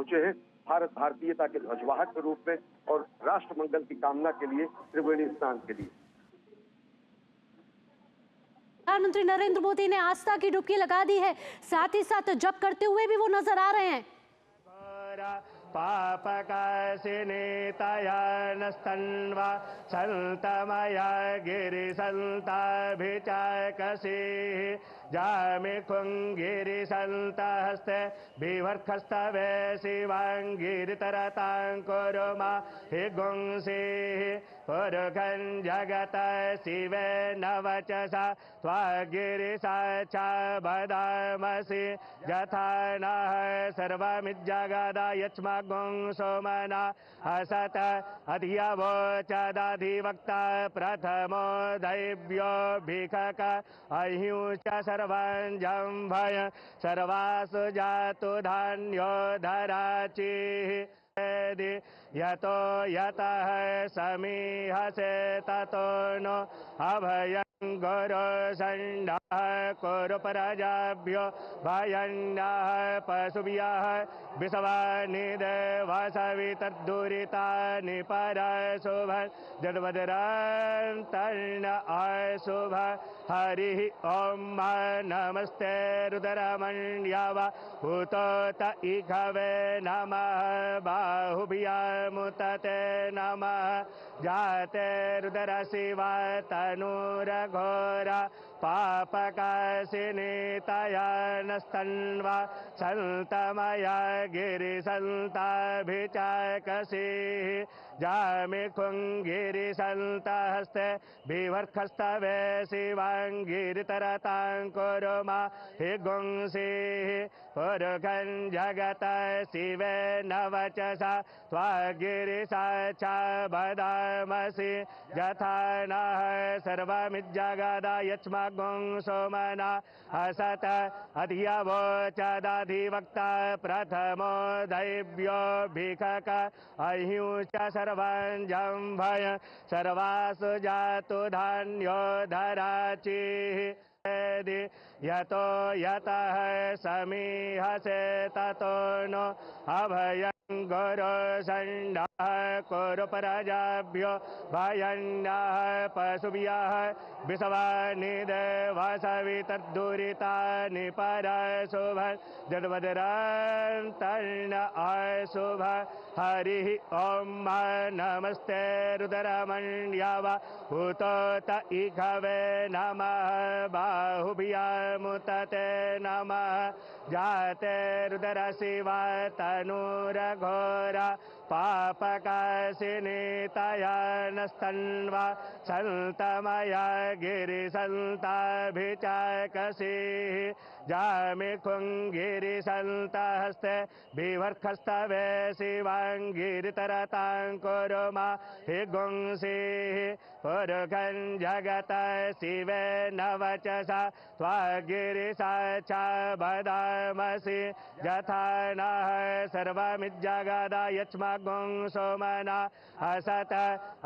पहुंचे हैं भारत भारतीयता के ध्वजवाहक के रूप में और राष्ट्र मंगल की कामना के लिए त्रिवेणी स्नान के लिए। प्रधानमंत्री नरेंद्र मोदी ने आस्था की डुबकी लगा दी है, साथ ही साथ जप करते हुए भी वो नजर आ रहे हैं। पापकाशिनीतयानस्तन्वा सन्तमया गिरिसन्ताभिचाकसी जामिखुङ्गिरिसन्तहस्ते बिभर्खस्तवे शिवाङ्गिरितरतां कुरुमा हि गुंसीः पुरुखं जगत शिवेन वचसा त्वागिरिसाक्षा वदामसि यथा नः सर्वमिज्जगदा यच्मगुं सोमना असत अधियवोचदधिवक्ता प्रथमो दैव्यो भिखक अहिंच सर्वं जम्भय सर्वासु जातु धान्यो धराचिः यतो यतः समीहसे ततो नो अभयं गुरु संडः कुरु प्रजाभ्यो भयन्नः पशुभ्यः विषवानि देवसवितर्दुरितानि परशुभ जडवदरान्तर्न अशुभ हरिः ॐ नमस्ते रुद्रमण्यव हुतोत इघवे नमः बाहुभ्यामुतते नमः जाते रुद्र शिवा तनूरघोरा पापकाशिनीतयानस्तन्वा सन्तमया गिरिसन्ताभिचाकसीः जामिखुङ्गिरिसन्तहस्ते बिभर्खस्तवे शिवाङ्गिरितरतां कुरुमा हि गुंसीः पुरुखं जगत शिवेन वचसा त्वागिरिसाक्षा वदामसि यथा नः सर्वमिज्जगदा यच्मगुं सोमना असत अधियवोचदधिवक्ता प्रथमो दैव्यो भिखक अहिंच सर्वं जम्भय सर्वासु जातु धान्यो धराचिः यतो यतः समीहसे ततो नो अभयं गुरु संडः कुरु प्रजाभ्यो भयन्नः पशुभ्यः विषवानि देवसवितर्दुरितानि परशुभ जडवदरान्तर्न अशुभ हरिः ॐ नमस्ते रुद्रमण्यव हुतोत इघवे नमः बाहुभ्यामुतते नमः जाते रुद्र शिवा तनूरघोरा पापकाशिनीतयानस्तन्वा सन्तमया गिरिसन्ताभिचाकसीः जामिखुङ्गिरिसन्तहस्ते बिभर्खस्तवे शिवाङ्गिरितरतां कुरुमा हि गुंसीः पुरुखं जगत शिवेन वचसा त्वागिरिसाक्षा वदामसि यथा नः सर्वमिज्जगदा यच्मगुं सोमना असत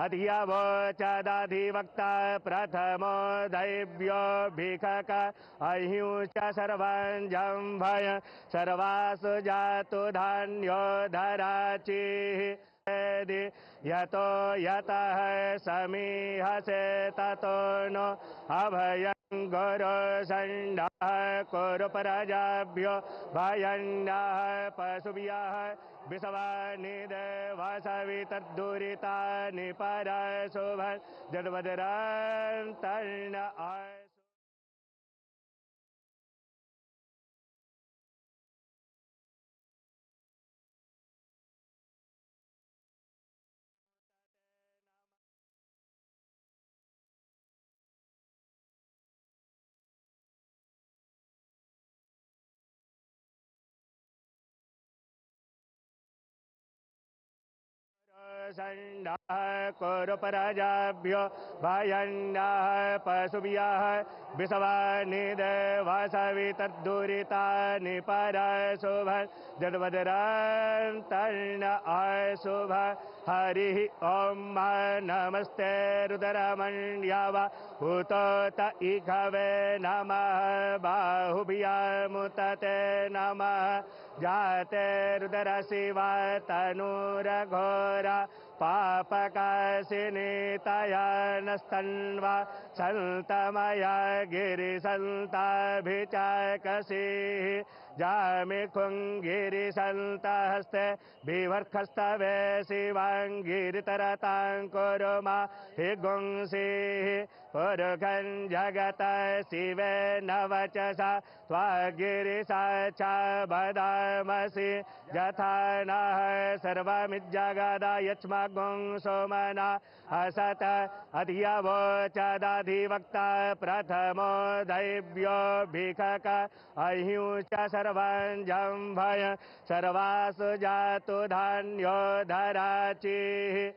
अधियवोचदधिवक्ता प्रथमो दैव्यो भिखक अहिंच सर्वं जम्भय सर्वासु जातु धान्यो धराचिः यतो यतः समीहसे ततो नो अभयं गुरु संडः कुरु प्रजाभ्यो भयन्नः पशुभ्यः विषवानि देवसवितर्दुरितानि परशुभ जडवदरान्तर्न संडः कुरु प्रजाभ्यो भयन्नः पशुभ्यः विषवानि देवसवितर्दुरितानि परशुभ जडवदरान्तर्न अशुभ हरिः ॐ नमस्ते रुद्रमण्यव हुतोत इघवे नमः बाहुभ्यामुतते नमः जातेरुदरशिवा तनूरघोरा पापकाशिनीतया नस्तन्वा सन्तमया गिरिसन्ताभिचाकसीः जामिखुङ्गिरिसन्तहस्ते विवर्खस्तवे शिवाङ्गिरितरतां कुरुमा हि गुंसीः पुरुखं जगत शिवेन वचसा त्वागिरिसा च वदामसि यथा नः सर्वमिज्जगदायच्मगुं सोमना असत अधियवोचदधिवक्ता प्रथमो दैव्यो भिखक अह्युच सर्वं जम्भय सर्वासु जातु धान्यो धराचिः।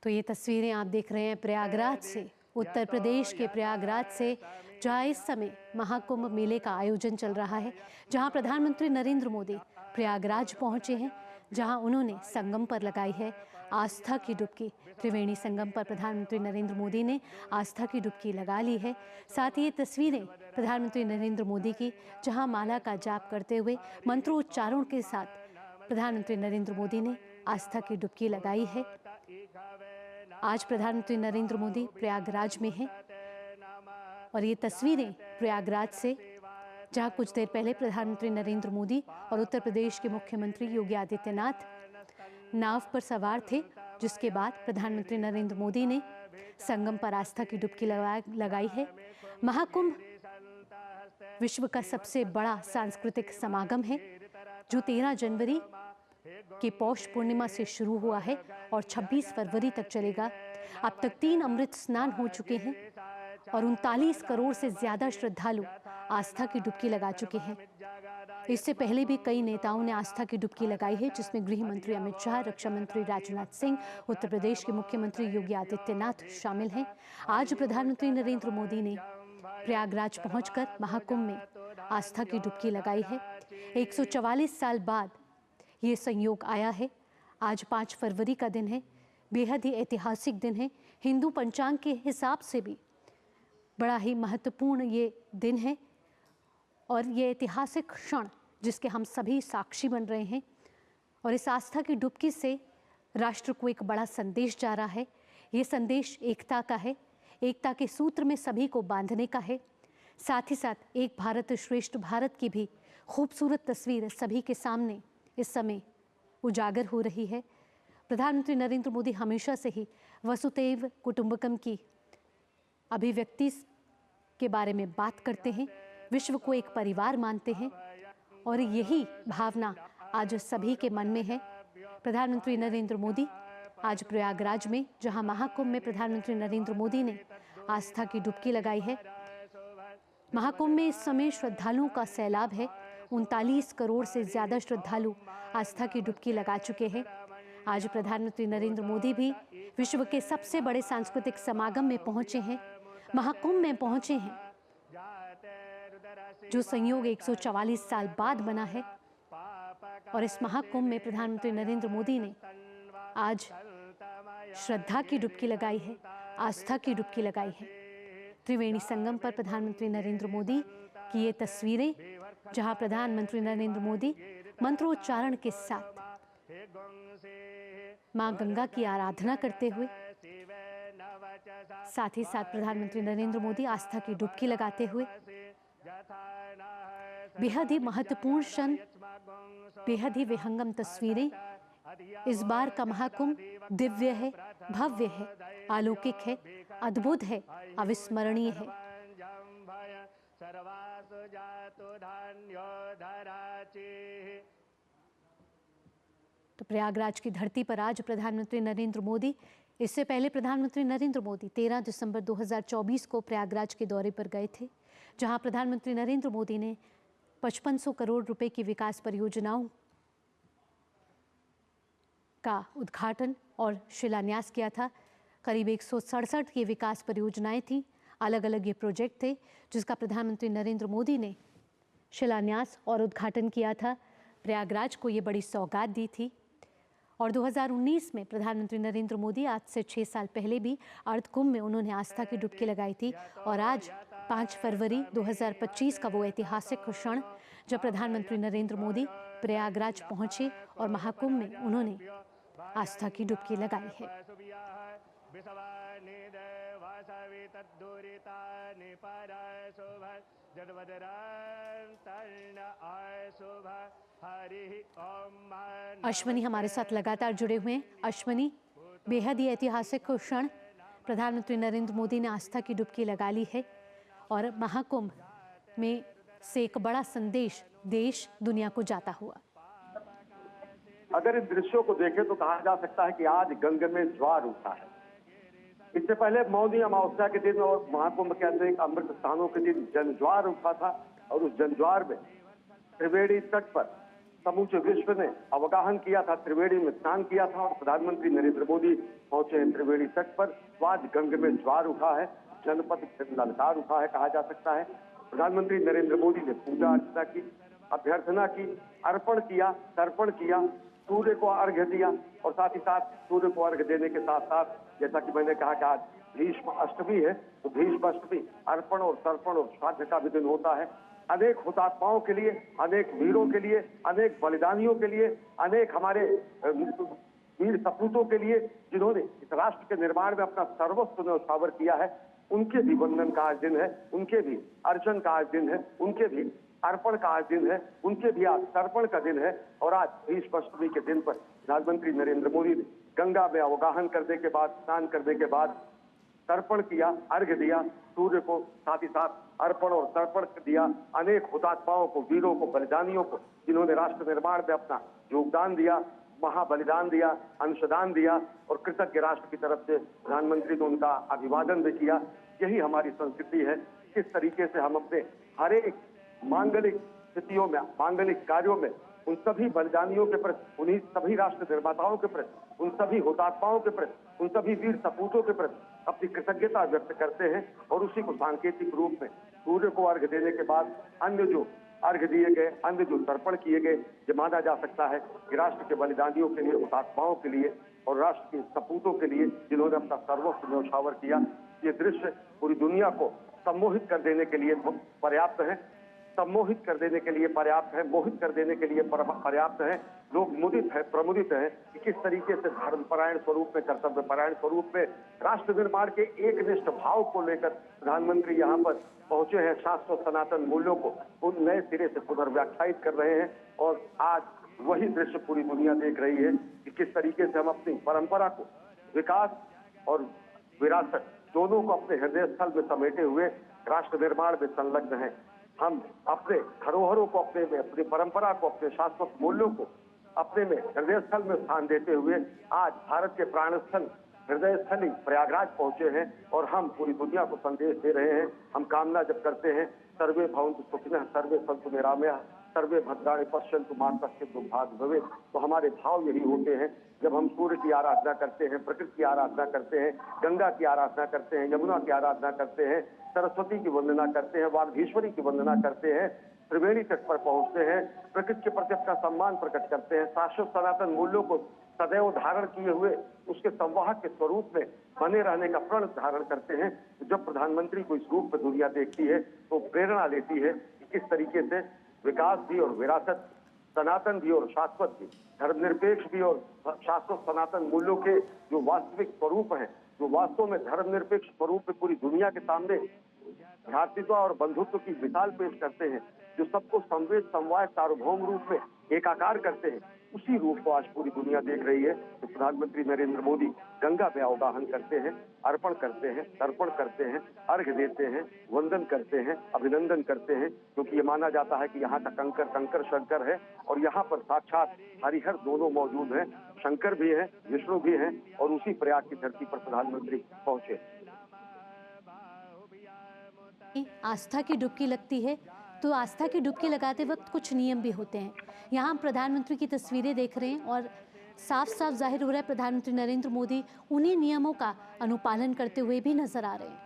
तो ये तस्वीरें आप देख रहे हैं प्रयागराज से, उत्तर प्रदेश के प्रयागराज से, जहां इस समय महाकुंभ मेले का आयोजन चल रहा है, जहां प्रधानमंत्री नरेंद्र मोदी प्रयागराज पहुंचे हैं, जहां उन्होंने संगम पर लगाई है आस्था की डुबकी। त्रिवेणी संगम पर प्रधानमंत्री नरेंद्र मोदी ने आस्था की डुबकी लगा ली है। साथ ही ये तस्वीरें प्रधानमंत्री नरेंद्र मोदी की, जहां माला का जाप करते हुए मंत्रोच्चारण के साथ प्रधानमंत्री नरेंद्र मोदी ने आस्था की डुबकी लगाई है। आज प्रधानमंत्री नरेंद्र मोदी प्रयागराज में हैं और ये तस्वीरें प्रयागराज से, जहां कुछ देर पहले प्रधानमंत्री नरेंद्र मोदी और उत्तर प्रदेश के मुख्यमंत्री योगी आदित्यनाथ नाव पर सवार थे, जिसके बाद प्रधानमंत्री नरेंद्र मोदी ने संगम पर आस्था की डुबकी लगाई है। महाकुंभ विश्व का सबसे बड़ा सांस्कृतिक समागम है, जो 13 जनवरी कि पौष पूर्णिमा से शुरू हुआ है और 26 फरवरी तक चलेगा। अब तक 3 अमृत स्नान हो चुके हैं और 39 करोड़ से ज्यादा श्रद्धालु आस्था की डुबकी लगा चुके हैं। इससे पहले भी कई नेताओं ने आस्था की डुबकी लगाई है, जिसमें गृह मंत्री अमित शाह, रक्षा मंत्री राजनाथ सिंह, उत्तर प्रदेश के मुख्यमंत्री योगी आदित्यनाथ शामिल हैं। आज प्रधानमंत्री नरेंद्र मोदी ने प्रयागराज पहुंचकर महाकुंभ में आस्था की डुबकी लगाई है। 144 साल बाद ये संयोग आया है। आज 5 फरवरी का दिन है, बेहद ही ऐतिहासिक दिन है। हिंदू पंचांग के हिसाब से भी बड़ा ही महत्वपूर्ण ये दिन है और ये ऐतिहासिक क्षण जिसके हम सभी साक्षी बन रहे हैं। और इस आस्था की डुबकी से राष्ट्र को एक बड़ा संदेश जा रहा है। ये संदेश एकता का है, एकता के सूत्र में सभी को बांधने का है। साथ ही साथ एक भारत श्रेष्ठ भारत की भी खूबसूरत तस्वीर सभी के सामने इस समय उजागर हो रही है। प्रधानमंत्री नरेंद्र मोदी हमेशा से ही वसुधैव कुटुंबकम की अभिव्यक्ति के बारे में बात करते हैं, विश्व को एक परिवार मानते हैं और यही भावना आज सभी के मन में है। प्रधानमंत्री नरेंद्र मोदी आज प्रयागराज में, जहां महाकुंभ में प्रधानमंत्री नरेंद्र मोदी ने आस्था की डुबकी लगाई है। महाकुंभ में इस समय श्रद्धालुओं का सैलाब है। 39 करोड़ से ज्यादा श्रद्धालु आस्था की डुबकी लगा चुके हैं। आज प्रधानमंत्री नरेंद्र मोदी भी विश्व के सबसे बड़े सांस्कृतिक समागम में पहुंचे हैं, महाकुंभ में पहुंचे हैं, जो संयोग 144 साल बाद बना है। और इस महाकुंभ में प्रधानमंत्री नरेंद्र मोदी ने आज श्रद्धा की डुबकी लगाई है, आस्था की डुबकी लगाई है। त्रिवेणी संगम पर प्रधानमंत्री नरेंद्र मोदी की ये तस्वीरें, जहां प्रधानमंत्री नरेंद्र मोदी मंत्रोच्चारण के साथ मां गंगा की आराधना करते हुए, साथ ही साथ प्रधानमंत्री नरेंद्र मोदी आस्था की डुबकी लगाते हुए, बेहद ही महत्वपूर्ण क्षण, बेहद ही विहंगम तस्वीरें। इस बार का महाकुंभ दिव्य है, भव्य है, अलौकिक है, अद्भुत है, अविस्मरणीय है। तो प्रयागराज की धरती पर आज प्रधानमंत्री नरेंद्र मोदी इससे पहले प्रधानमंत्री नरेंद्र मोदी 13 दिसंबर 2024 को प्रयागराज के दौरे पर गए थे, जहां प्रधानमंत्री नरेंद्र मोदी ने 5500 करोड़ रुपए की विकास परियोजनाओं का उद्घाटन और शिलान्यास किया था। करीब 167 की विकास परियोजनाएं थीं, अलग अलग ये प्रोजेक्ट थे जिसका प्रधानमंत्री नरेंद्र मोदी ने शिलान्यास और उद्घाटन किया था। प्रयागराज को ये बड़ी सौगात दी थी। और 2019 में प्रधानमंत्री नरेंद्र मोदी आज से 6 साल पहले भी अर्ध कुंभ में उन्होंने आस्था की डुबकी लगाई थी। और आज 5 फरवरी 2025 का वो ऐतिहासिक क्षण जब प्रधानमंत्री नरेंद्र मोदी प्रयागराज पहुंचे और महाकुंभ में उन्होंने आस्था की डुबकी लगाई है। अश्वनी हमारे साथ लगातार जुड़े हुए हैं। अश्वनी, बेहद ही ऐतिहासिक क्षण, प्रधानमंत्री नरेंद्र मोदी ने आस्था की डुबकी लगा ली है और महाकुंभ में से एक बड़ा संदेश देश दुनिया को जाता हुआ। अगर इन दृश्यों को देखें तो कहा जा सकता है कि आज गंगा में ज्वार उठा है। इससे पहले मौनी अमावस्या के दिन और महाकुंभ के अनेक अमृत स्थानों के दिन जनज्वार उठा था और उस जनज्वार में त्रिवेणी तट पर समूचे विश्व ने अवगाहन किया था, त्रिवेणी में स्नान किया था और प्रधानमंत्री नरेंद्र मोदी पहुंचे हैं त्रिवेणी तट पर। तो आज गंगा में ज्वार उठा है, जनपद ललकार उठा है कहा जा सकता है। प्रधानमंत्री नरेंद्र मोदी ने पूजा अर्चना की, अभ्यर्थना की, अर्पण किया, तर्पण किया, सूर्य को अर्घ्य दिया और साथ ही साथ सूर्य को अर्घ्य देने के साथ साथ जैसा कि मैंने कहा कि आज भीष्म अष्टमी है, तो भीष्म अष्टमी अर्पण और तर्पण और श्राद्ध का भी दिन होता है। अनेक हुतात्माओं के लिए, अनेक वीरों के लिए, अनेक बलिदानियों के लिए, अनेक हमारे वीर सपूतों के लिए जिन्होंने इस राष्ट्र के निर्माण में अपना सर्वस्व न्यौछावर किया है, उनके भी वंदन का आज दिन है, उनके भी अर्चन का आज दिन है, उनके भी अर्पण का आज दिन है, उनके भी आज तर्पण का दिन है। और आज भीष्म अष्टमी के दिन पर प्रधानमंत्री नरेंद्र मोदी ने गंगा में अवगाहन करने के बाद, स्नान करने के बाद तर्पण किया, अर्घ्य दिया, सूर्य को साथ ही साथ अर्पण और तर्पण दिया। अनेक हुतात्माओं को, वीरों को, बलिदानियों को जिन्होंने राष्ट्र निर्माण में अपना योगदान दिया, महाबलिदान दिया, अंशदान दिया और कृतज्ञ राष्ट्र की तरफ से प्रधानमंत्री ने उनका अभिवादन भी किया। यही हमारी संस्कृति है। किस तरीके से हम अपने हर एक मांगलिक स्थितियों में, मांगलिक कार्यों में उन सभी बलिदानियों के प्रति, उन्हीं सभी राष्ट्र निर्माताओं के प्रति, उन सभी हुतात्माओं के प्रति, उन सभी वीर सपूतों के प्रति अपनी कृतज्ञता व्यक्त करते हैं। और उसी को सांकेतिक रूप में सूर्य को अर्घ्य देने के बाद अन्य जो अर्घ्य दिए गए, अन्य जो तर्पण किए गए, ये माना जा सकता है कि राष्ट्र के बलिदानियों के लिए, हुतात्माओं के लिए और राष्ट्र के सपूतों के लिए जिन्होंने अपना सर्वस्व न्यौछावर किया। ये दृश्य पूरी दुनिया को सम्मोहित कर देने के लिए पर्याप्त है, सम्मोहित कर देने के लिए पर्याप्त है, मोहित कर देने के लिए पर्याप्त है। लोग मुदित है, प्रमुदित है कि किस तरीके से धर्मपरायण स्वरूप में, कर्तव्यपरायण स्वरूप में राष्ट्र निर्माण के एकनिष्ठ भाव को लेकर प्रधानमंत्री यहाँ पर पहुंचे हैं। शाश्वत सनातन मूल्यों को उन नए सिरे से पुनर्व्याख्यायित कर रहे हैं और आज वही दृश्य पूरी दुनिया देख रही है कि किस तरीके से हम अपनी परंपरा को, विकास और विरासत दोनों को अपने हृदय स्थल में समेटे हुए राष्ट्र निर्माण में संलग्न हैं। हम अपने धरोहरों को, अपनी परंपरा को, अपने शाश्वत मूल्यों को अपने में हृदय स्थल में स्थान देते हुए आज भारत के प्राण स्थल, हृदय स्थली प्रयागराज पहुंचे हैं और हम पूरी दुनिया को संदेश दे रहे हैं। हम कामना जब करते हैं सर्वे भवन्तु सुखिनः, सर्वे सन्तु निरामयाः, सर्वे भद्राणि पश्यन्तु मा कश्चित् दुर्भाग्यं भवेत्, तो हमारे भाव यही होते हैं। जब हम सूर्य की आराधना करते हैं, प्रकृति की आराधना करते हैं, गंगा की आराधना करते हैं, यमुना की आराधना करते हैं, सरस्वती की वंदना करते हैं, वागीश्वरी की वंदना करते हैं, त्रिवेणी तट पर पहुंचते हैं, प्रकृति के प्रति अपना सम्मान प्रकट करते हैं, शाश्वत सनातन मूल्यों को सदैव धारण किए हुए उसके संवाहक के स्वरूप में बने रहने का प्रण धारण करते हैं। जब प्रधानमंत्री को इस रूप में दुनिया देखती है तो प्रेरणा लेती है कि किस तरीके से विकास भी और विरासत, सनातन भी और शाश्वत भी, धर्मनिरपेक्ष भी और शाश्वत सनातन मूल्यों के जो वास्तविक स्वरूप हैं, जो वास्तव में धर्मनिरपेक्ष स्वरूप में पूरी दुनिया के सामने भ्रातृत्व और बंधुत्व की मिसाल पेश करते हैं, जो सबको संवेद, समवाय, सार्वभौम रूप में एकाकार करते हैं, उसी रूप को आज पूरी दुनिया देख रही है। तो प्रधानमंत्री नरेंद्र मोदी गंगा में अवगाहन करते हैं, अर्पण करते हैं, तर्पण करते हैं, अर्घ्य देते हैं, वंदन करते हैं, अभिनंदन करते हैं, क्योंकि ये माना जाता है कि यहाँ का कंकर कंकर शंकर है और यहाँ पर साक्षात हरिहर दोनों मौजूद हैं, शंकर भी हैं, विष्णु भी हैं और उसी प्रयाग की धरती पर प्रधानमंत्री पहुंचे। आस्था की डुबकी लगती है तो आस्था की डुबकी लगाते वक्त कुछ नियम भी होते हैं। यहाँ हम प्रधानमंत्री की तस्वीरें देख रहे हैं और साफ साफ जाहिर हो रहा है प्रधानमंत्री नरेंद्र मोदी उन्हीं नियमों का अनुपालन करते हुए भी नजर आ रहे हैं।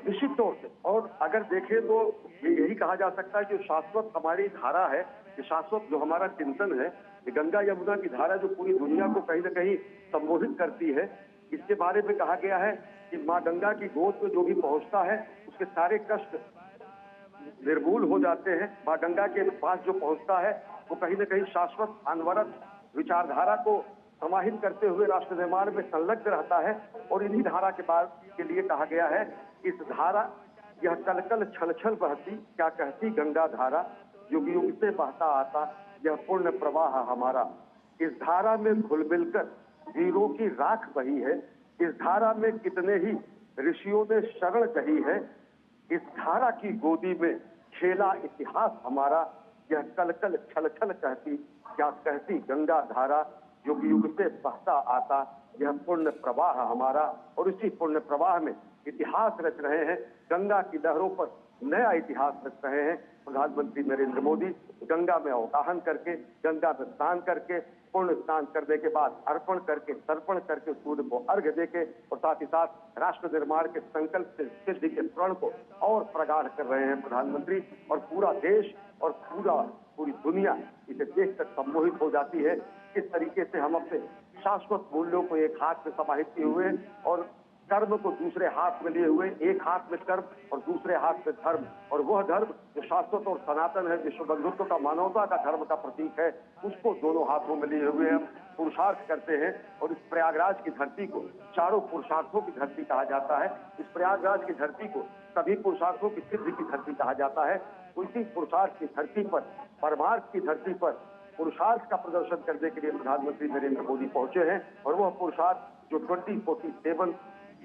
निश्चित तौर से, और अगर देखें तो यही कहा जा सकता है कि शाश्वत हमारी धारा है, कि शाश्वत जो हमारा चिंतन है, कि गंगा यमुना की धारा जो पूरी दुनिया को कहीं न कहीं संबोधित करती है। इसके बारे में कहा गया है कि माँ गंगा की गोद में जो भी पहुंचता है उसके सारे कष्ट निर्मूल हो जाते हैं। माँ गंगा के पास जो पहुंचता है वो कहीं न कहीं शाश्वत अनवरत विचारधारा को समाहित करते हुए राष्ट्र निर्माण में संलग्न रहता है। और इन्हीं धारा के बाद के लिए कहा गया है, इस धारा यह कल कल छल छल बहती, क्या कहती गंगा धारा, युग युग से बहता आता यह पुण्य प्रवाह हमारा। इस धारा में घुल मिलकर वीरों की राख बही है, इस धारा में कितने ही ऋषियों ने शरण कही है, इस धारा की गोदी में खेला इतिहास हमारा, यह कल कल छल छल कहती, क्या कहती गंगा धारा, युग युग से बहता आता यह पुण्य प्रवाह हमारा। और इसी पुण्य प्रवाह में इतिहास रच रहे हैं, गंगा की लहरों पर नया इतिहास रच रहे हैं प्रधानमंत्री नरेंद्र मोदी। गंगा में अवगाहन करके, गंगा में स्नान करके, पुण्य स्नान करने के बाद अर्पण करके, तर्पण करके सूर्य को अर्घ्य देके और साथ ही साथ राष्ट्र निर्माण के संकल्प से सिद्धि के प्रण को और प्रगाढ़ कर रहे हैं प्रधानमंत्री। और पूरा देश और पूरी दुनिया इसे देखकर सम्मोहित हो जाती है। किस तरीके से हम अपने शाश्वत मूल्यों को एक हाथ में समाहित किए हुए और कर्म को दूसरे हाथ में लिए हुए, एक हाथ में कर्म और दूसरे हाथ में धर्म, और वह धर्म जो शाश्वत और सनातन है, विश्व बंधुत्व का, मानवता का धर्म का प्रतीक है, उसको दोनों हाथों में लिए हुए हम पुरुषार्थ करते हैं। और इस प्रयागराज की धरती को चारों पुरुषार्थों की धरती कहा जाता है। इस प्रयागराज की धरती को सभी पुरुषार्थों की सिद्धि की धरती कहा जाता है। उसी पुरुषार्थ की धरती पर, परमार्थ की धरती पर पुरुषार्थ का प्रदर्शन करने के लिए प्रधानमंत्री नरेंद्र मोदी पहुंचे हैं। और वह पुरुषार्थ जो 2047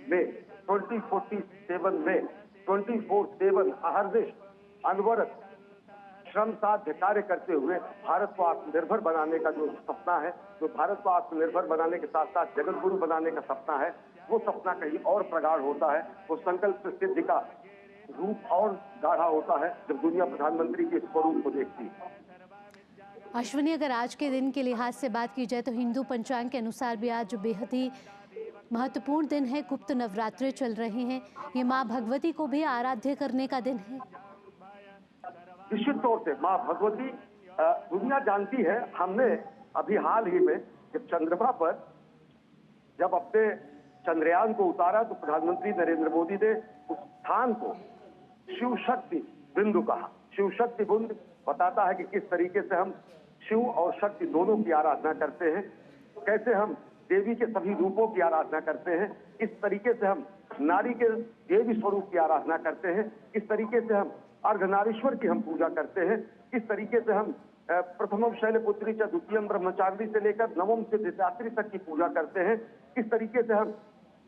में 24/7 अहर्निश अनवरत श्रम साध्य कार्य करते हुए भारत को आत्मनिर्भर बनाने का जो सपना है, जो भारत को आत्मनिर्भर बनाने के साथ साथ जगत गुरु बनाने का सपना है, वो सपना कहीं और प्रगाढ़ होता है। वो संकल्प सिद्धि का रूप और गाढ़ा होता है जब दुनिया प्रधानमंत्री के स्वरूप को देखती है। अश्विनी, अगर आज के दिन के लिहाज से बात की जाए तो हिंदू पंचांग के अनुसार भी आज बेहद ही महत्वपूर्ण दिन है। गुप्त नवरात्रे चल रहे हैं, ये माँ भगवती को भी आराध्य करने का दिन है। निश्चित तौर से माँ भगवती दुनिया जानती है। हमने अभी हाल ही में जब चंद्रमा पर जब अपने चंद्रयान को उतारा तो प्रधानमंत्री नरेंद्र मोदी ने उस स्थान को शिव शक्ति बिंदु कहा। शिव शक्ति बिंदु बताता है कि किस तरीके से हम शिव और शक्ति दोनों की आराधना करते हैं, कैसे हम देवी के सभी रूपों की आराधना करते हैं, किस तरीके से हम नारी के देवी स्वरूप की आराधना करते हैं, किस तरीके से हम अर्धनारीश्वर की हम पूजा करते हैं, किस तरीके से हम प्रथमम शैलपुत्री च द्वितीयम ब्रह्मचारिणी से लेकर नवम से द्वितीयात्री तक की पूजा करते हैं, किस तरीके से हम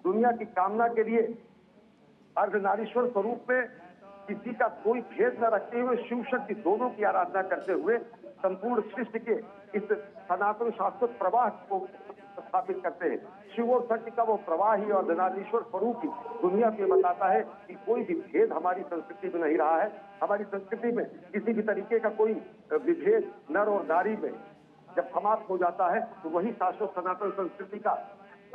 दुनिया की कामना के लिए अर्धनारीश्वर स्वरूप में किसी का कोई भेद न रखते हुए शिव शक्ति दोनों की आराधना करते हुए संपूर्ण सृष्टि के इस सनातन शाश्वत प्रवाह को स्थापित करते हैं। शिव और शक्ति का वो प्रवाह ही और अर्धनारीश्वर स्वरूप ही दुनिया को बताता है कि कोई भी भेद हमारी संस्कृति में नहीं रहा है। हमारी संस्कृति में किसी भी तरीके का कोई विभेद नर और नारी में जब समाप्त हो जाता है तो वही शाश्वत सनातन संस्कृति का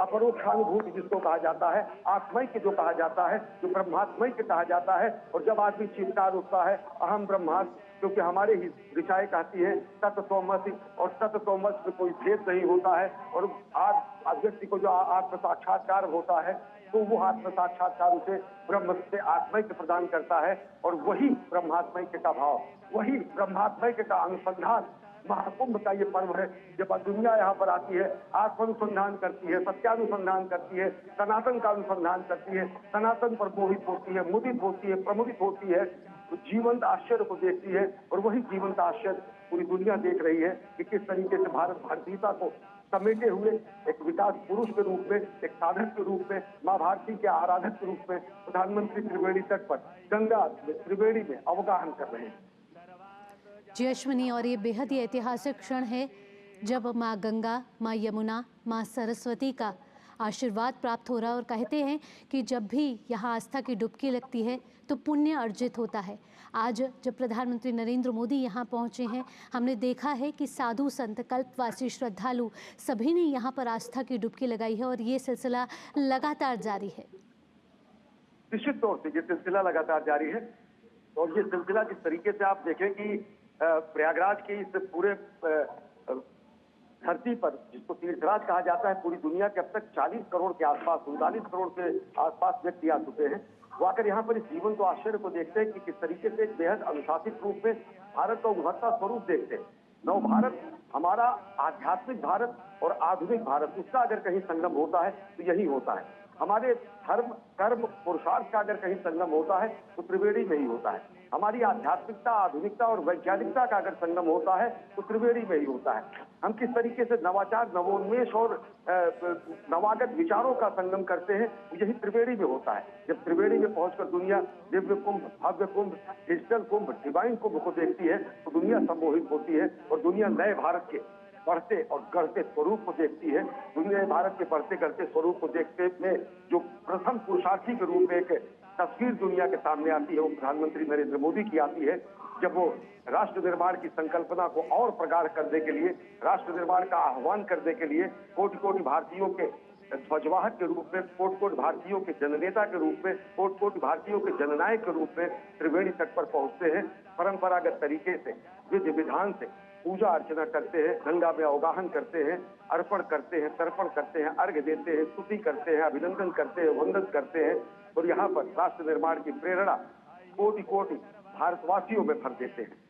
अपरोक्षानुभूति जिसको कहा जाता है, आत्मैक्य जो कहा जाता है, जो ब्रह्मात्मैक्य कहा जाता है। और जब आदमी चिंता उठता है अहम ब्रह्मास्मि, क्योंकि हमारे ही ऋचाएं कहती है तत्त्वमसि, और तत्त्वमसि में कोई भेद नहीं होता है। और आज व्यक्ति को जो आत्म साक्षात्कार होता है तो वो आत्म साक्षात्कार उसे ब्रह्म से आत्मैक्य प्रदान करता है। और वही ब्रह्मात्मैक्य का भाव, वही ब्रह्मात्मैक्य का अनुसंधान महाकुंभ का ये पर्व है। जब दुनिया यहाँ पर आती है, आत्मानुसंधान करती है, सत्यानुसंधान करती है, सनातन का अनुसंधान करती है, सनातन पर मोहित होती है, मुदित होती है, प्रमुदित होती है, तो जीवंत आश्चर्य को देखती है। और वही जीवंत आश्चर्य पूरी दुनिया देख रही है कि किस तरीके से भारत भारतीयता को समेटे हुए एक विकास पुरुष के रूप में, एक साधक के रूप में, माँ भारती के आराधक के रूप में प्रधानमंत्री त्रिवेणी तट पर गंगा त्रिवेणी में अवगाहन कर रहे हैं। जी अश्विनी, और ये बेहद ही ऐतिहासिक क्षण है जब माँ गंगा, माँ यमुना, माँ सरस्वती का आशीर्वाद प्राप्त हो रहा है। और कहते हैं कि जब भी यहाँ आस्था की डुबकी लगती है तो पुण्य अर्जित होता है। आज जब प्रधानमंत्री नरेंद्र मोदी यहाँ पहुँचे हैं, हमने देखा है कि साधु संत, कल्पवासी, श्रद्धालु सभी ने यहाँ पर आस्था की डुबकी लगाई है और ये सिलसिला लगातार जारी है। निश्चित तौर से ये सिलसिला लगातार जारी है। और ये सिलसिला जिस तरीके से आप देखें कि प्रयागराज की इस पूरे धरती पर, जिसको तीर्थराज कहा जाता है, पूरी दुनिया के अब तक 40 करोड़ के आसपास, 39 करोड़ के आसपास व्यक्ति आ चुके हैं। वो आकर यहाँ पर इस जीवन को, आश्चर्य को देखते हैं कि किस तरीके से एक बेहद अनुशासित रूप में भारत का उभरता स्वरूप देखते हैं। नव भारत, हमारा आध्यात्मिक भारत और आधुनिक भारत, उसका अगर कहीं संगम होता है तो यही होता है। हमारे धर्म, कर्म, पुरुषार्थ का अगर कहीं संगम होता है तो त्रिवेणी में ही होता है। हमारी आध्यात्मिकता, आधुनिकता और वैज्ञानिकता का अगर संगम होता है तो त्रिवेणी में ही होता है। हम किस तरीके से नवाचार, नवोन्मेष और नवागत विचारों का संगम करते हैं, यही त्रिवेणी में होता है। जब त्रिवेणी में पहुंचकर दुनिया दिव्य कुंभ, भव्य कुंभ, डिजिटल कुंभ, डिवाइन कुंभ को देखती है तो दुनिया सम्मोहित होती है और दुनिया नए भारत के बढ़ते और गढ़ते स्वरूप को देखती है। दुनिया भारत के बढ़ते गढ़ते स्वरूप को देखते में जो प्रथम पुरुषार्थी के रूप में एक तस्वीर दुनिया के सामने आती है, वो प्रधानमंत्री नरेंद्र मोदी की आती है। जब वो राष्ट्र निर्माण की संकल्पना को और प्रगाढ़ करने के लिए, राष्ट्र निर्माण का आह्वान करने के लिए कोटि कोटि भारतीयों के ध्वजवाहक के रूप में, कोटि कोटि भारतीयों के जननेता के रूप में, कोटि कोटि भारतीयों के जननायक के रूप में त्रिवेणी तट पर पहुंचते हैं। परंपरागत तरीके से, विधि विधान से पूजा अर्चना करते हैं, गंगा में अवगाहन करते हैं, अर्पण करते हैं, तर्पण करते हैं, अर्घ्य देते हैं, स्तुति करते हैं, अभिनंदन करते हैं, वंदन करते हैं। और यहाँ पर राष्ट्र निर्माण की प्रेरणा कोटि कोटि भारतवासियों में भर देते हैं।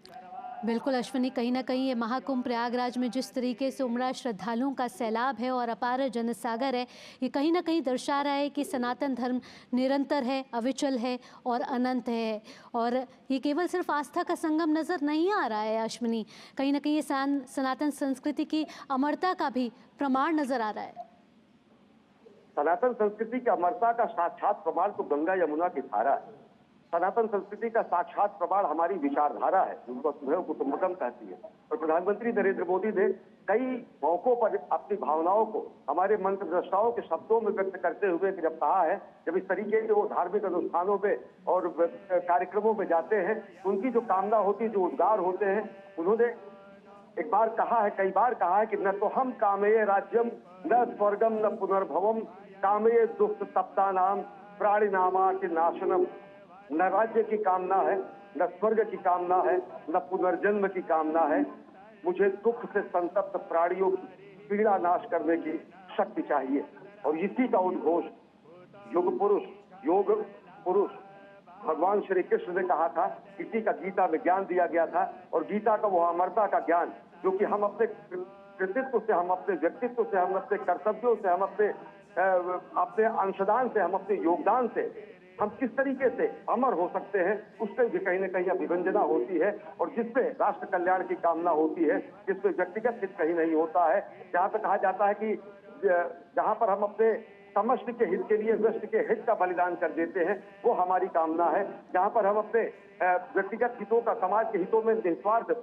बिल्कुल अश्विनी, कहीं ना कहीं ये महाकुंभ प्रयागराज में जिस तरीके से उमड़ा श्रद्धालुओं का सैलाब है और अपार जनसागर है, ये कहीं ना कहीं दर्शा रहा है कि सनातन धर्म निरंतर है, अविचल है और अनंत है। और ये केवल सिर्फ आस्था का संगम नज़र नहीं आ रहा है अश्विनी, कहीं ना कहीं ये सनातन संस्कृति की अमरता का भी प्रमाण नज़र आ रहा है। सनातन संस्कृति की अमरता का साक्षात प्रमाण तो गंगा यमुना की धारा है। सनातन संस्कृति का साक्षात प्रमाण हमारी विचारधारा है, जिनको सुधैव कुटुंबकम कहती है। और प्रधानमंत्री नरेंद्र मोदी ने कई मौकों पर अपनी भावनाओं को हमारे मंत्रद्रष्टाओं के शब्दों में व्यक्त करते हुए जब कहा है, जब इस तरीके के वो धार्मिक अनुष्ठानों में और कार्यक्रमों में जाते हैं, उनकी जो कामना होती है, जो उद्गार होते हैं, उन्होंने एक बार कहा है, कई बार कहा है कि न तो हम कामये राज्यम न स्वर्गम न पुनर्भवम कामये दुष्ट तप्ता नाम प्राणी नामा के नाशनम। न राज्य की कामना है, न स्वर्ग की कामना है, न पुनर्जन्म की कामना है। मुझे दुख से संतप्त प्राणियों की पीड़ा नाश करने की शक्ति चाहिए। और इसी का उद्घोष योग पुरुष भगवान श्री कृष्ण ने कहा था, इसी का गीता में ज्ञान दिया गया था। और गीता का वो अमरता का ज्ञान जो कि हम अपने कृतित्व से, हम अपने व्यक्तित्व से, हम अपने कर्तव्यों से, हम अपने अंशदान से, हम अपने योगदान से हम किस तरीके से अमर हो सकते हैं, उससे भी कहीं न कहीं अभिव्यंजना होती है। और जिससे राष्ट्र कल्याण की कामना होती है, जिससे व्यक्तिगत हित कहीं नहीं होता है। जहाँ पे कहा जाता है कि जहाँ पर हम अपने समष्टि के हित के लिए व्यष्टि के हित का बलिदान कर देते हैं, वो हमारी कामना है। जहाँ पर हम अपने व्यक्तिगत हितों का समाज के हितों में निस्वार्थ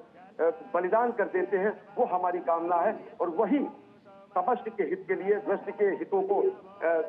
बलिदान कर देते हैं, वो हमारी कामना है। और वही समष्टि के हित के लिए व्यष्टि के हितों को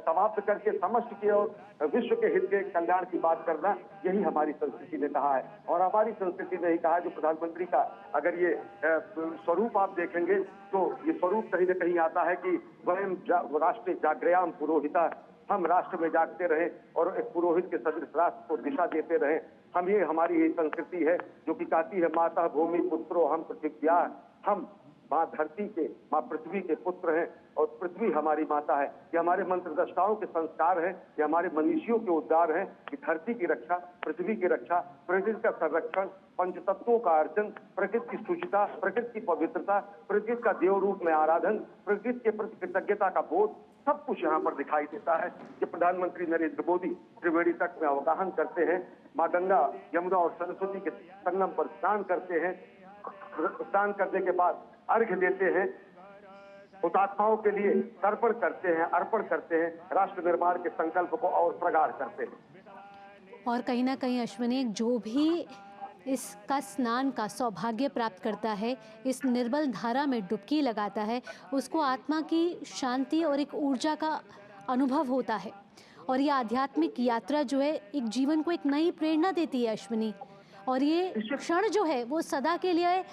समाप्त करके समष्टि के और विश्व के हित के कल्याण की बात करना, यही हमारी संस्कृति ने कहा है। और हमारी संस्कृति ने ही कहा, जो प्रधानमंत्री का अगर ये स्वरूप आप देखेंगे तो ये स्वरूप कहीं न कहीं आता है कि वयम राष्ट्र जागृयाम पुरोहिता, हम राष्ट्र में जागते रहे और एक पुरोहित के सदृश राष्ट्र को दिशा देते रहे। हम ये, हमारी ये संस्कृति है जो कि कहती है, माता भूमि पुत्रो हम पृथिव्या, हम माँ धरती के, माँ पृथ्वी के पुत्र हैं और पृथ्वी हमारी माता है। ये हमारे मंत्रद्रष्टाओं के संस्कार हैं, ये हमारे मनीषियों के उद्गार हैं कि धरती की रक्षा, पृथ्वी की रक्षा, प्रकृति का संरक्षण, पंचतत्वों का अर्जन, प्रकृति की शुचिता, प्रकृति की पवित्रता, प्रकृति का देव रूप में आराधन, प्रकृति के प्रति कृतज्ञता का बोध, सब कुछ यहाँ पर दिखाई देता है। कि प्रधानमंत्री नरेंद्र मोदी त्रिवेणी तट में अवगाहन करते हैं, माँ गंगा, यमुना और सरस्वती के संगम पर स्नान करते हैं। स्नान करने के बाद अर्घ्य देते हैं, हुतात्माओं के लिए तर्पण करते हैं, अर्पण करते हैं, राष्ट्र निर्माण के संकल्प को और प्रगाढ़ करते हैं। और कहीं ना कहीं अश्विनी, जो भी इसका स्नान का सौभाग्य प्राप्त करता है, इस निर्मल धारा में डुबकी लगाता है, उसको आत्मा की शांति और एक ऊर्जा का अनुभव होता है। और ये आध्यात्मिक यात्रा जो है एक जीवन को एक नई प्रेरणा देती है अश्विनी, और ये क्षण जो है वो सदा के लिए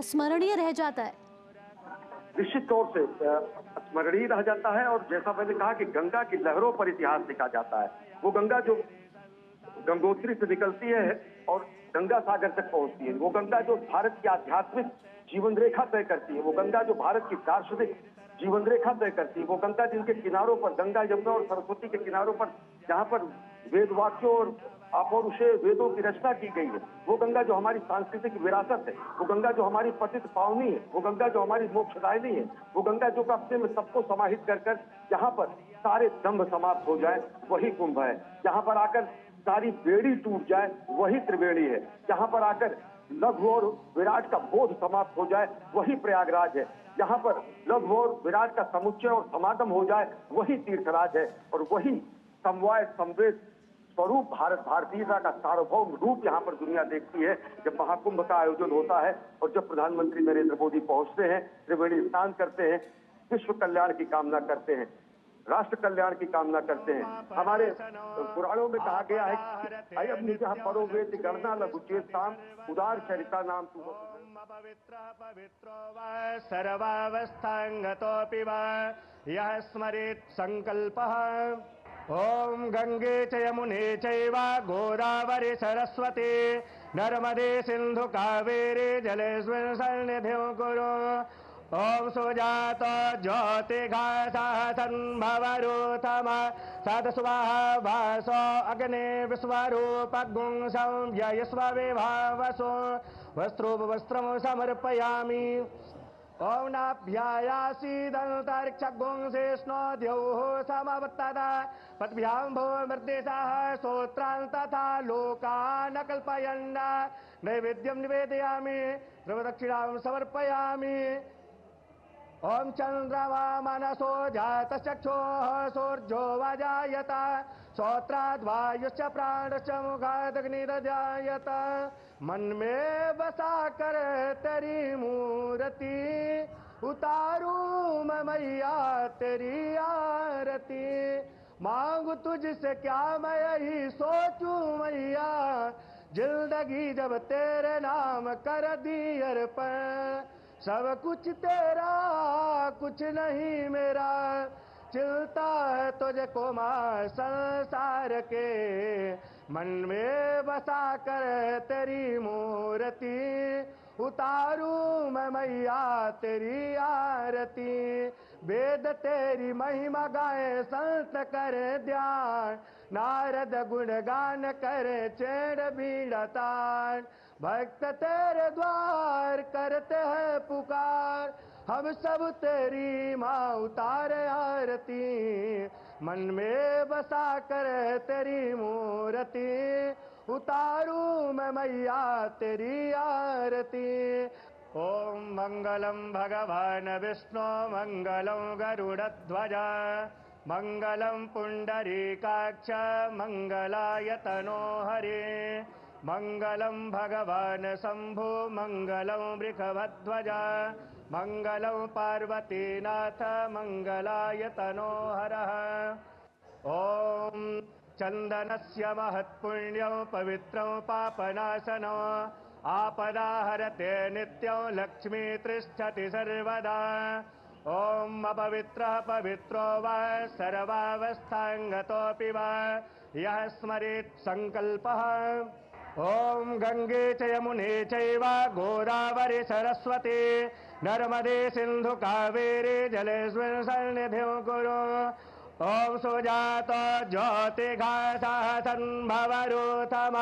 स्मरणीय रह जाता है। निश्चित तौर से स्मरणीय रह जाता है। और जैसा मैंने कहा कि गंगा की लहरों पर इतिहास लिखा जाता है। वो गंगा जो गंगोत्री से निकलती है और गंगा सागर तक पहुंचती है, वो गंगा जो भारत की आध्यात्मिक जीवन रेखा तय करती है, वो गंगा जो भारत की दार्शनिक जीवन रेखा तय करती है, वो गंगा जिनके किनारों पर, गंगा, यमुना और सरस्वती के किनारों पर जहां पर वेद वाक्यों और अपौरुषेय वेदों की रचना की गई है, वो गंगा जो हमारी सांस्कृतिक विरासत है, वो गंगा जो हमारी पतित पावनी है, वो गंगा जो हमारी मोक्षदायिनी है, वो गंगा जो अपने में सबको समाहित कर कर जहां पर सारे दंभ समाप्त हो जाए वही कुंभ है। जहां पर आकर सारी बेड़ी टूट जाए वही त्रिवेणी है। जहां पर आकर लघु और विराट का बोध समाप्त हो जाए वही प्रयागराज है। जहां पर लघु और विराट का समुच्चय और समागम हो जाए वही तीर्थराज है। और वही समवाय समवेत स्वरूप भारत भारतीयता का सार्वभौम रूप यहाँ पर दुनिया देखती है जब महाकुंभ का आयोजन होता है और जब प्रधानमंत्री नरेंद्र मोदी पहुंचते हैं, त्रिवेणी स्नान करते हैं, विश्व कल्याण की कामना करते हैं, राष्ट्र कल्याण की कामना करते हैं। हमारे पुराणों में कहा गया है कि अयम निजः परो वेति गणना लघुचेताम उदार चरिता नाम तु पवित्रो वा सर्वावस्थांगतोऽपि वा यः स्मरेत् संकल्पः। ओम गंगे च यमुने चैव गोदावरी सरस्वती नर्मदे सिंधु कावेरी जलेस्मिन् सन्निधिं कुरु। ओम सुजात ज्योतिघासः सन्भवरूथम सदस्वाहा भासो अग्ने विश्वरूपगुं संव्ययस्व विभावसो वस्त्रोपवस्त्रं समर्पयामि। ओम नाभ्यायासीदन्तरिक्षगुंसेष्णो द्यौः समवत्तदा पद्भ्यां भूमर्देशाः स्तोत्रान् तथा लोकान् कल्पयन् नैवेद्यं निवेदयामि ध्रुवदक्षिणां समर्पयामि। ओम चंद्रमा मनसो जातश्चक्षुः सूर्यो वजायत श्रोत्राद्वायुश्च प्राणश्च मुखादग्निरजायत। मन में बसा कर तेरी मूर्ति उतारूं मैं मैया तेरी आरती। मांगू तुझसे क्या मैं यही सोचूं मैया, जिंदगी जब तेरे नाम कर दी अर्पण। सब कुछ तेरा कुछ नहीं मेरा, चिलता है तुझको माँ संसार के। मन में बसा कर तेरी मूर्ति उतारूं मैं मैया तेरी आरती। वेद तेरी महिमा गाए संत करे ध्यान, नारद गुणगान करे चेड़ बीड़तान। भक्त तेरे द्वार करते हैं पुकार, हम सब तेरी माँ उतारे आरती। मन में बसा कर तेरी मूर्ति उतारूं मैं मैया तेरी आरती। ओम मंगलम भगवान विष्णु मंगलम गरुड़ध्वज मंगलम पुंडरीकाक्ष मंगलाय तनो हरे। मंगलम भगवान शंभु मंगलम वृषभध्वज मंगलम पार्वतीनाथ मंगलाय तनो हरः। ओम चंदनस्य महत्पुण्यं पवित्रं पापनाशनं आपदाहरते नित्यं लक्ष्मी तिष्ठति सर्वदा। ओम अपवित्रः पवित्रो वा सर्वावस्थांगतोऽपि वा यः स्मरेत् संकल्पः। ओम गंगे च यमुने चैव गोदावरी सरस्वती नर्मदे सिंधु कावेरी जलेस्मिन् सन्निधिं कुरु। ओम सुजात ज्योतिघासः सन्भवरूथम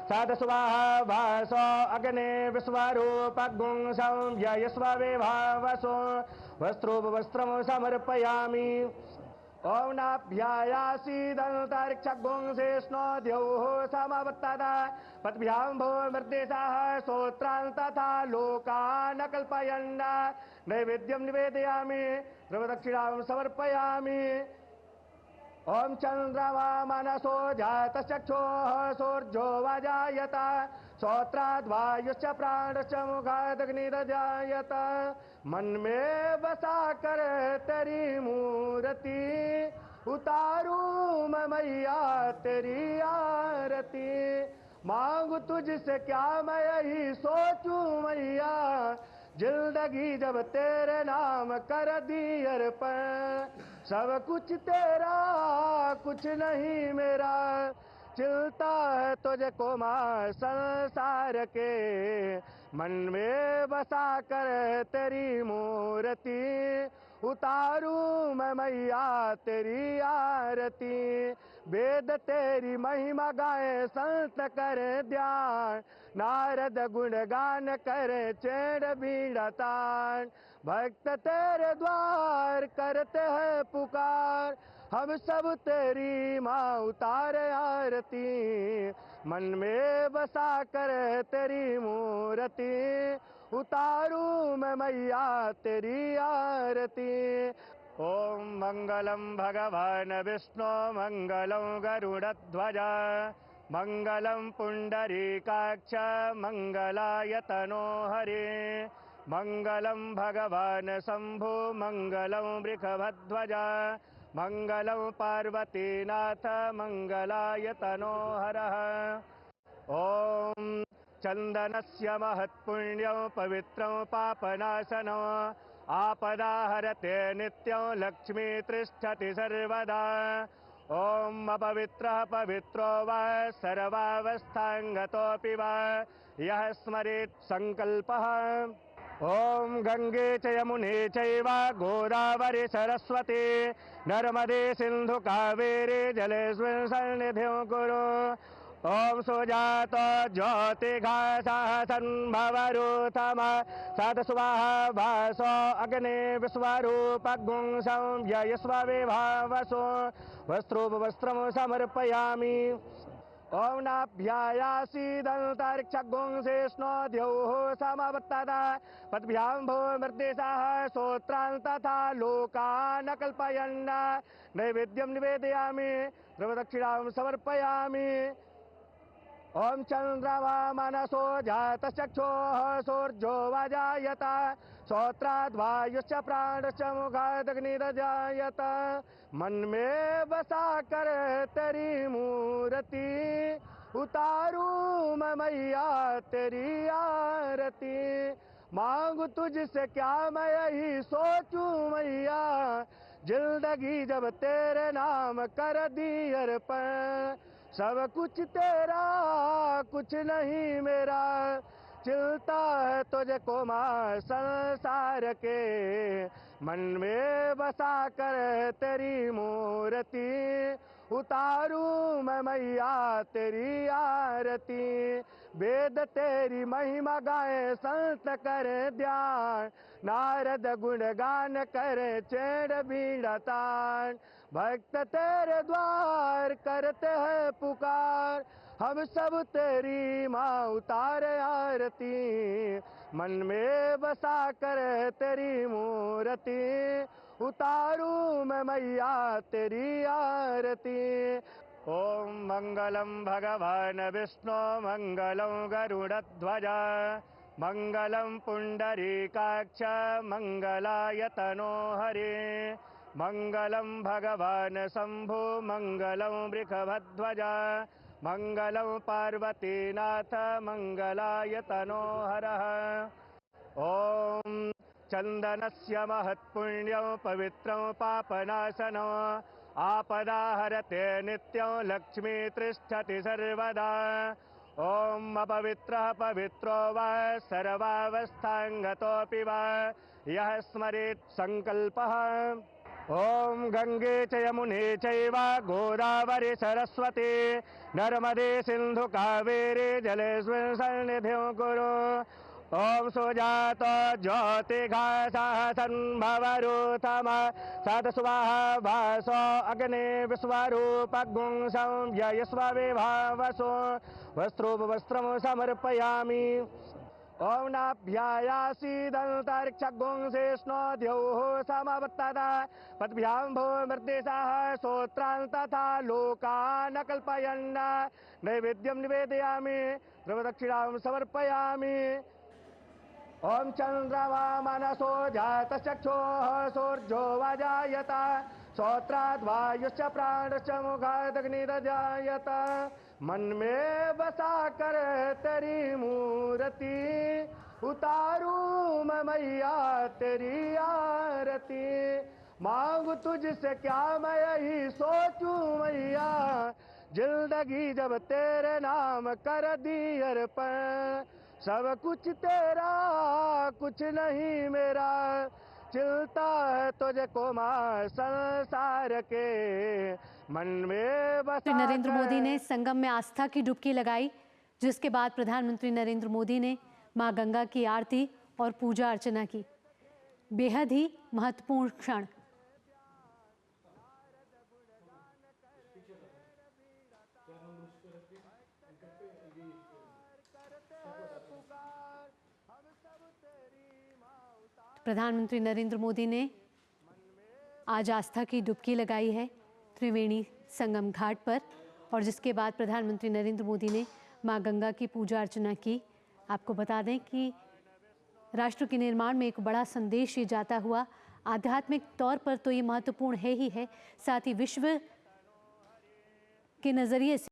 सदस्वाहा भासो अग्ने विश्वरूपगुं संव्ययस्व विभावसो वस्त्रोपवस्त्रं समर्पयामि। ओम नाभ्यायासीदन्तरिक्षगुंसेष्णो द्यौः समवर्तता पद्भ्यां भूमिर्देशः श्रोत्रान् तथा लोकान् कल्पयन् नैवेद्यं निवेदयामि द्रवदक्षिणां समर्पयामि। ओम चंद्रमा मनसो जातचक्षुः सूर्यो वजायत श्रोत्राद् वायुश्च प्राणश्च मुखादग्निर्जायत। मन में बसा कर तेरी मूर्ति उतारूं मैं मैया तेरी आरती। मांगू तुझसे क्या मैं यही सोचूं मैया जिंदगी जब तेरे नाम कर दी अर्पण। सब कुछ तेरा कुछ नहीं मेरा चिलता है तुझको मां संसार के। मन में बसा कर तेरी मूर्ति उतारूं मैं मैया तेरी आरती। वेद तेरी महिमा गाए संत करे ध्यान नारद गुणगान करे चेड़ बीड़ा तान। भक्त तेरे द्वार करते हैं पुकार हम सब तेरी माँ उतारे आरती। मन में बसा कर तेरी मूर्ति उतारूं मैं मैया तेरी आरती। ओम मंगलम भगवान विष्णु मंगलम गरुड़ध्वज मंगलम पुंडरीकाक्ष मंगलायतनो हरे। मंगलम भगवान शंभु मंगलम वृषभध्वज मंगलम पार्वतीनाथ मंगलायतनो हरः। ओम चंदनस्य महत्पुण्यं पवित्रं पापनाशनं आपदाहरते नित्यं लक्ष्मी तिष्ठति सर्वदा। ओम अपवित्रः पवित्रो वा सर्वावस्थांगतोऽपि वा यः स्मरेत् संकल्पः। ओम गंगे च यमुने चैव गोदावरी सरस्वती नर्मदे सिंधु कावेरी जलेऽस्मिन् सन्निधिं कुरु। ओम सुजात ज्योतिघासः संभवरूथम सदस्वाहा भासो अग्ने विश्वरूपगुंसं व्ययस्व विभावसो वस्त्रोपवस्त्रं समर्पयामि। ओम नाभ्यायासीदन्तरिक्षगुंसेष्णो द्यौः समवर्तता पद्भ्यां भूमिर्देशः श्रोत्रान् तथा लोकान् कल्पयन् नैवेद्यं निवेदयामि द्रवदक्षिणां समर्पयामि। ओम चंद्रमा मनसो जातचक्षुः सूर्यो वजायत श्रोत्राद् वायुश्च प्राणश्च मुखादग्निर्जायत। मन में बसा कर तेरी मूर्ति उतारूं मैं मैया तेरी आरती। मांगू तुझसे क्या मैं यही सोचूं मैया जिंदगी जब तेरे नाम कर दी अर्पण। सब कुछ तेरा कुछ नहीं मेरा चिलता है तुझको मां संसार के। मन में बसा कर तेरी मूर्ति उतारूं मैं मैया तेरी आरती। वेद तेरी महिमा गाए संत करे ध्यान नारद गुणगान करे चेड़ बीड़ा तान। भक्त तेरे द्वार करते हैं पुकार हम सब तेरी माँ उतारे आरती। मन में बसा कर तेरी मूर्ति उतारूं मैं मैया तेरी आरती। ओम मंगलम भगवान विष्णु मंगलम गरुड़ध्वज मंगलम पुंडरीकाक्ष मंगलायतनो हरे। मंगलम भगवान शंभु मंगलम वृषभध्वज मंगलम पार्वतीनाथ मंगलायतनो हरः। ओम चंदनस्य महत्पुण्यं पवित्रं पापनाशनं आपदाहरते नित्यं लक्ष्मी तिष्ठति सर्वदा। ओम अपवित्रः पवित्रो वा सर्वावस्थांगतोऽपि वा यः स्मरेत् संकल्पः। ओम गंगे च यमुने चैव गोदावरी सरस्वती नर्मदे सिंधु कावेरी जलेऽस्मिन् सन्निधिं कुरु। ओम सुजात ज्योतिघासः संभवरूथम सतस्वाहा भासो अग्ने विश्वरूपगुं संयस्व विभावसो वस्त्रोपवस्त्रं समर्पयामि। ओम नाभ्यायासीदन्तरिक्षगुं शेष्णो द्यौः समवर्तता पद्भ्यां भूमृद्देशाः श्रोत्रान् तथा लोकान् कल्पयन् नैवेद्यं निवेदयामि द्रवदक्षिणां समर्पयामि। ओम चंद्रमा मनसो जातचक्षुः सूर्यो वाजायत श्रोत्राद् वायुश्च प्राणश्च मुखादग्निर्जायत मन में बसा कर तेरी मूर्ति उतारूं मैं मैया तेरी आरती मांगू तुझसे क्या मैं यही सोचूं मैया जिंदगी जब तेरे नाम कर दी अर्पण सब कुछ तेरा कुछ नहीं मेरा चिलता है तुझको मां संसार के मन में बसा। नरेंद्र मोदी ने संगम में आस्था की डुबकी लगाई, जिसके बाद प्रधानमंत्री नरेंद्र मोदी ने मां गंगा की आरती और पूजा अर्चना की। बेहद ही महत्वपूर्ण क्षण। प्रधानमंत्री नरेंद्र मोदी ने आज आस्था की डुबकी लगाई है त्रिवेणी संगम घाट पर, और जिसके बाद प्रधानमंत्री नरेंद्र मोदी ने मां गंगा की पूजा अर्चना की। आपको बता दें कि राष्ट्र के निर्माण में एक बड़ा संदेश ये जाता हुआ, आध्यात्मिक तौर पर तो ये महत्वपूर्ण है ही है, साथ ही विश्व के नज़रिए से